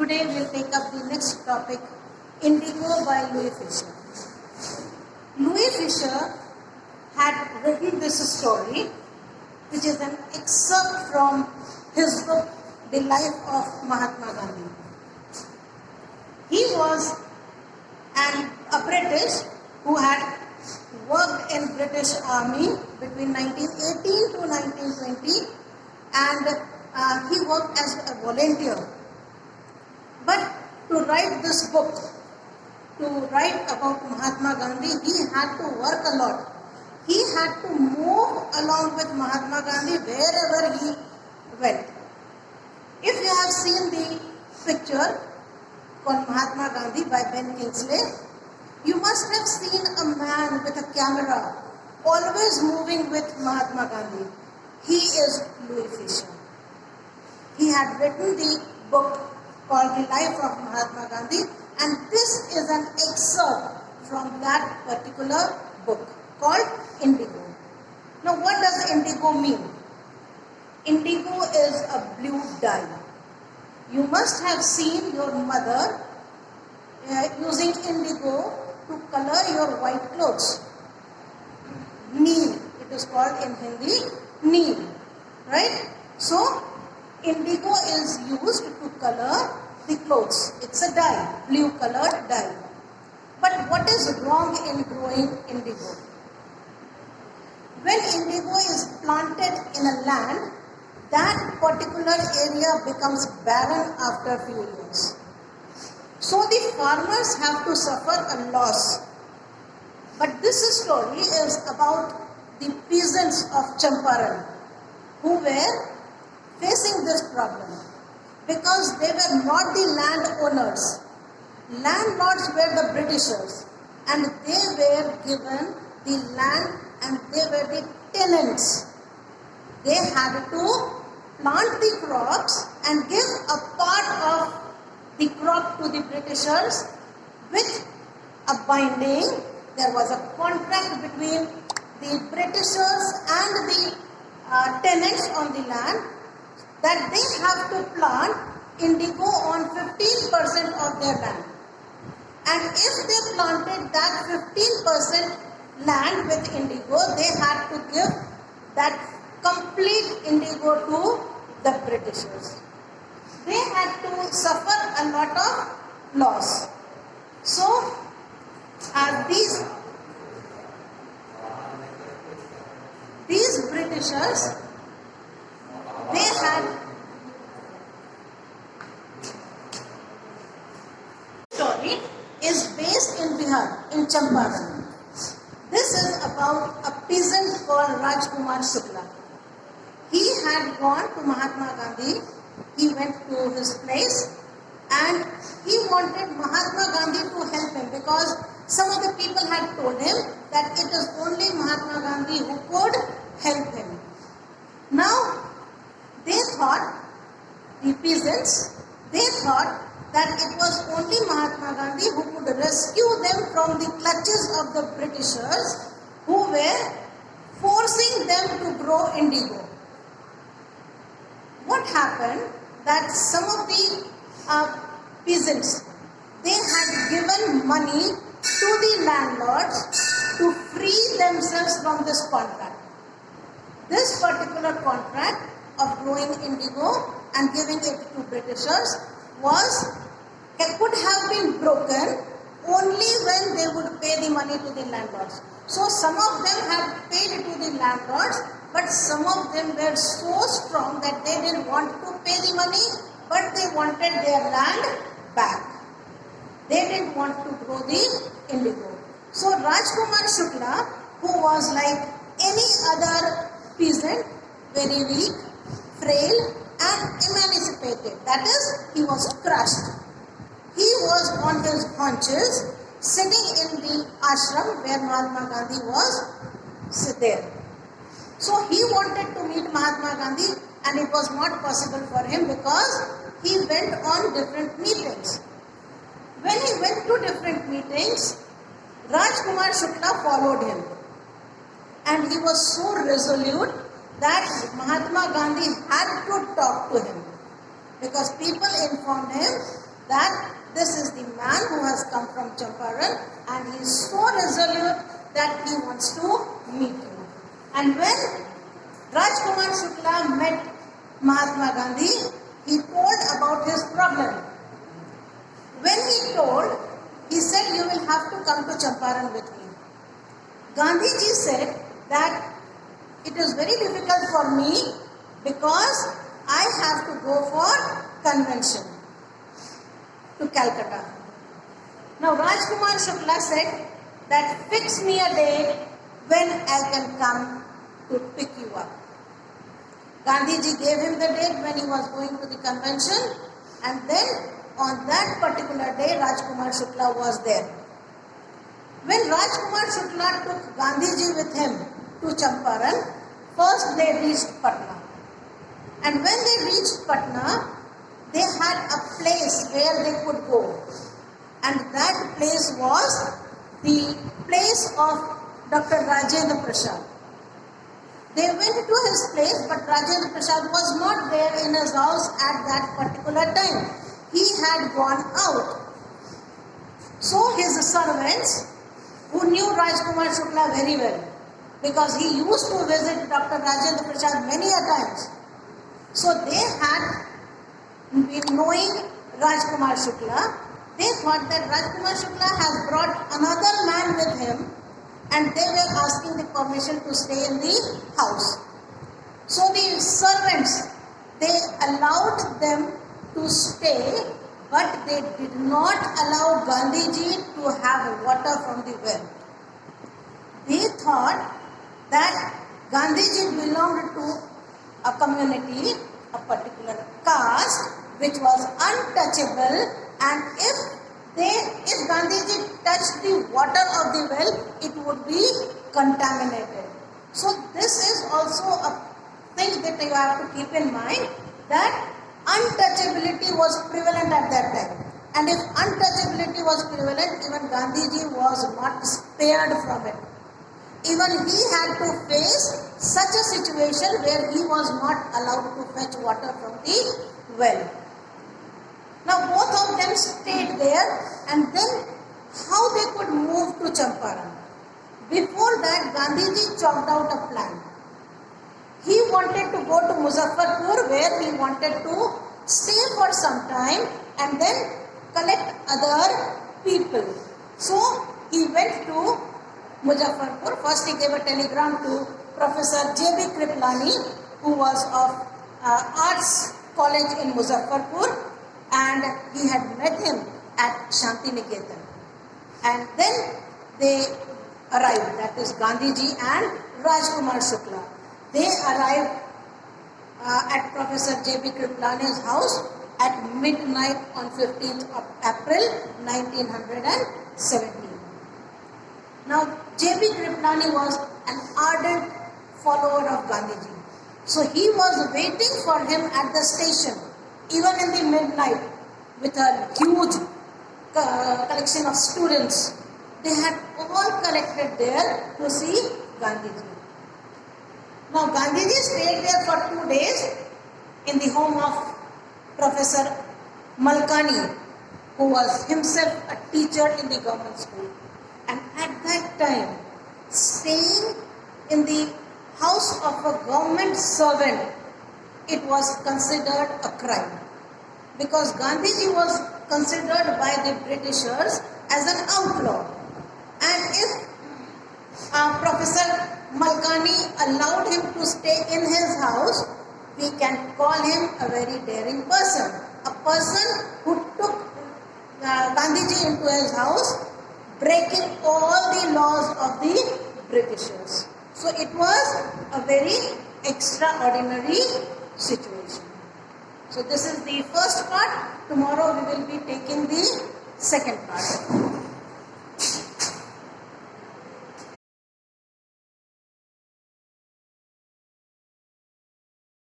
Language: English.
Today we'll take up the next topic, Indigo by Louis Fisher. Louis Fisher had written this story, which is an excerpt from his book, The Life of Mahatma Gandhi. He was a British who had worked in British Army between 1918 to 1920, and he worked as a volunteer. But to write this book, to write about Mahatma Gandhi, he had to work a lot. He had to move along with Mahatma Gandhi wherever he went. If you have seen the picture called Mahatma Gandhi by Ben Kingsley, you must have seen a man with a camera always moving with Mahatma Gandhi. He is Louis Fisher. He had written the book called The Life of Mahatma Gandhi, and this is an excerpt from that particular book called Indigo. Now, what does indigo mean? Indigo is a blue dye. You must have seen your mother using indigo to color your white clothes. Neel, it is called in Hindi, neel, right? So, indigo is used to color the clothes. It's a dye, blue colored dye. But what is wrong in growing indigo? When indigo is planted in a land, that particular area becomes barren after a few years. So the farmers have to suffer a loss. But this story is about the peasants of Champaran who were facing this problem because they were not the landowners. Landlords were the Britishers, and they were given the land and they were the tenants. They had to plant the crops and give a part of the crop to the Britishers with a binding. There was a contract between the Britishers and the tenants on the land that they have to plant indigo on 15% of their land. And if they planted that 15% land with indigo, they had to give that complete indigo to the Britishers. They had to suffer a lot of loss. So, these Britishers, they had story is based in Bihar, in Champaran. This is about a peasant called Rajkumar Shukla. He had gone to Mahatma Gandhi. He went to his place and he wanted Mahatma Gandhi to help him because some of the people had told him that it is only Mahatma Gandhi who could help him. Now, they thought, the peasants, they thought that it was only Mahatma Gandhi who could rescue them from the clutches of the Britishers who were forcing them to grow indigo. What happened that some of the peasants, they had given money to the landlords to free themselves from this contract. This particular contract of growing indigo and giving it to Britishers could have been broken only when they would pay the money to the landlords. So some of them had paid to the landlords, but some of them were so strong that they didn't want to pay the money, but they wanted their land back. They didn't want to grow the indigo. So Rajkumar Shukla, who was like any other peasant, very weak, frail and emancipated, that is, he was crushed. He was on his haunches, sitting in the ashram where Mahatma Gandhi was there. So he wanted to meet Mahatma Gandhi and it was not possible for him because he went on different meetings. When he went to different meetings, Rajkumar Shukla followed him. And he was so resolute that Mahatma Gandhi had to talk to him. Because people informed him that this is the man who has come from Champaran and he is so resolute that he wants to meet you. And when Rajkumar Shukla met Mahatma Gandhi, he told about his problem. When he told, he said, you will have to come to Champaran with me. Gandhiji said that it is very difficult for me because I have to go for convention to Calcutta. Now Rajkumar Shukla said that fix me a day when I can come to pick you up. Gandhiji gave him the date when he was going to the convention, and then on that particular day Rajkumar Shukla was there. When Rajkumar Shukla took Gandhiji with him to Champaran, first they reached Patna. And when they reached Patna, they had a place where they could go. And that place was the place of Dr. Rajendra Prasad. They went to his place, but Rajendra Prasad was not there in his house at that particular time. He had gone out. So his servants, who knew Rajkumar Shukla very well, because he used to visit Dr. Rajendra Prasad many a times. So they had been knowing Rajkumar Shukla. They thought that Rajkumar Shukla has brought another man with him, and they were asking the permission to stay in the house. So the servants, they allowed them to stay, but they did not allow Gandhiji to have water from the well. They thought that Gandhiji belonged to a community, a particular caste, which was untouchable, and if Gandhiji touched the water of the well, it would be contaminated. So this is also a thing that you have to keep in mind, that untouchability was prevalent at that time. And if untouchability was prevalent, even Gandhiji was not spared from it. Even he had to face such a situation where he was not allowed to fetch water from the well. Now both of them stayed there, and then how they could move to Champaran. Before that, Gandhiji chalked out a plan. He wanted to go to Muzaffarpur, where he wanted to stay for some time and then collect other people. So he went to Muzaffarpur. First he gave a telegram to Professor J.B. Kriplani, who was of Arts College in Muzaffarpur, and he had met him at Shantiniketan. And then they arrived, that is Gandhiji and Rajkumar Shukla. They arrived at Professor J.B. Kriplani's house at midnight on 15th of April 1917. Now, J.B. Kriplani was an ardent follower of Gandhiji. So he was waiting for him at the station, even in the midnight, with a huge collection of students. They had all collected there to see Gandhiji. Now, Gandhiji stayed there for 2 days in the home of Professor Malkani, who was himself a teacher in the government school. And at that time, staying in the house of a government servant, it was considered a crime. Because Gandhiji was considered by the Britishers as an outlaw. And if Professor Malkani allowed him to stay in his house, we can call him a very daring person. A person who took Gandhiji into his house, breaking all the laws of the Britishers. So it was a very extraordinary situation. So this is the first part. Tomorrow we will be taking the second part.